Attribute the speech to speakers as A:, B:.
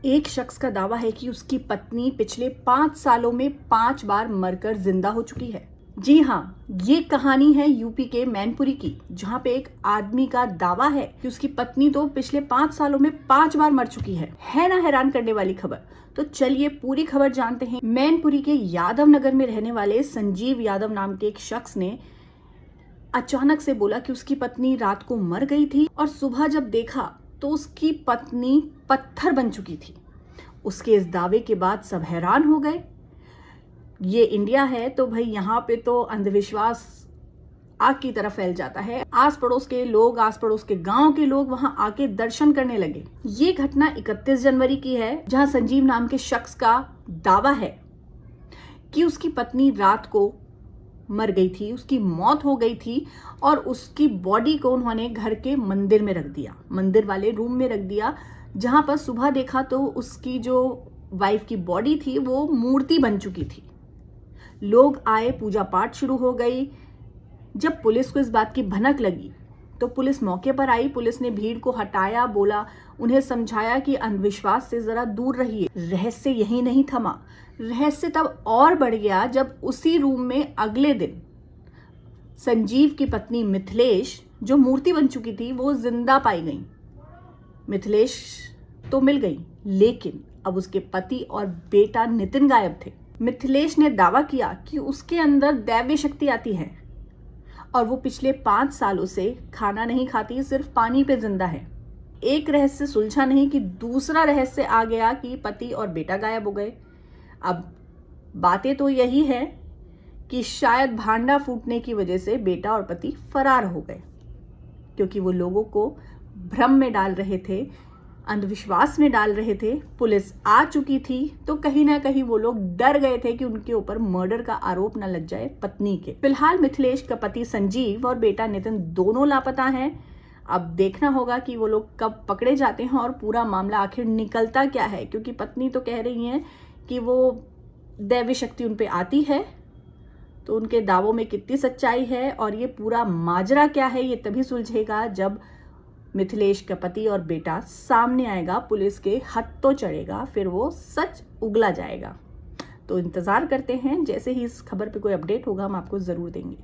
A: एक शख्स का दावा है कि उसकी पत्नी पिछले 5 सालों में 5 बार मरकर जिंदा हो चुकी है। जी हाँ, ये कहानी है यूपी के मैनपुरी की, जहां पे एक आदमी का दावा है कि उसकी पत्नी तो पिछले 5 सालों में 5 बार मर चुकी है ना हैरान करने वाली खबर। तो चलिए पूरी खबर जानते हैं। मैनपुरी के यादव नगर में रहने वाले संजीव यादव नाम के एक शख्स ने अचानक से बोला कि उसकी पत्नी रात को मर गई थी और सुबह जब देखा तो उसकी पत्नी पत्थर बन चुकी थी। उसके इस दावे के बाद सब हैरान हो गए। ये इंडिया है तो भाई यहाँ पे तो अंधविश्वास आग की तरह फैल जाता है। आस पड़ोस के लोग, आस पड़ोस के गांव के लोग वहां आके दर्शन करने लगे। ये घटना 31 जनवरी की है, जहां संजीव नाम के शख्स का दावा है कि उसकी पत्नी रात को मर गई थी, उसकी मौत हो गई थी और उसकी बॉडी को उन्होंने घर के मंदिर में रख दिया, मंदिर वाले रूम में रख दिया, जहां पर सुबह देखा तो उसकी जो वाइफ की बॉडी थी वो मूर्ति बन चुकी थी। लोग आए, पूजा पाठ शुरू हो गई। जब पुलिस को इस बात की भनक लगी तो पुलिस मौके पर आई। पुलिस ने भीड़ को हटाया, बोला, उन्हें समझाया कि अंधविश्वास से जरा दूर रहिए। रहस्य यही नहीं थमा, रहस्य तब और बढ़ गया जब उसी रूम में अगले दिन संजीव की पत्नी मिथिलेश, जो मूर्ति बन चुकी थी, वो जिंदा पाई गई। मिथिलेश तो मिल गई, लेकिन अब उसके पति और बेटा नितिन गायब थे। मिथिलेश ने दावा किया कि उसके अंदर दैवीय शक्ति आती है और वो पिछले 5 सालों से खाना नहीं खाती, सिर्फ पानी पे जिंदा है। एक रहस्य सुलझा नहीं कि दूसरा रहस्य आ गया कि पति और बेटा गायब हो गए। अब बातें तो यही है कि शायद भांडा फूटने की वजह से बेटा और पति फरार हो गए, क्योंकि वो लोगों को भ्रम में डाल रहे थे, अंधविश्वास में डाल रहे थे। पुलिस आ चुकी थी तो कहीं ना कहीं वो लोग डर गए थे कि उनके ऊपर मर्डर का आरोप न लग जाए पत्नी के। फिलहाल मिथिलेश का पति संजीव और बेटा नितिन दोनों लापता हैं। अब देखना होगा कि वो लोग कब पकड़े जाते हैं और पूरा मामला आखिर निकलता क्या है, क्योंकि पत्नी तो कह रही है कि वो दैवी शक्ति उन पे आती है। तो उनके दावों में कितनी सच्चाई है और ये पूरा माजरा क्या है, ये तभी सुलझेगा जब मिथिलेश का पति और बेटा सामने आएगा, पुलिस के हाथ तो चढ़ेगा, फिर वो सच उगला जाएगा। तो इंतजार करते हैं, जैसे ही इस खबर पे कोई अपडेट होगा हम आपको जरूर देंगे।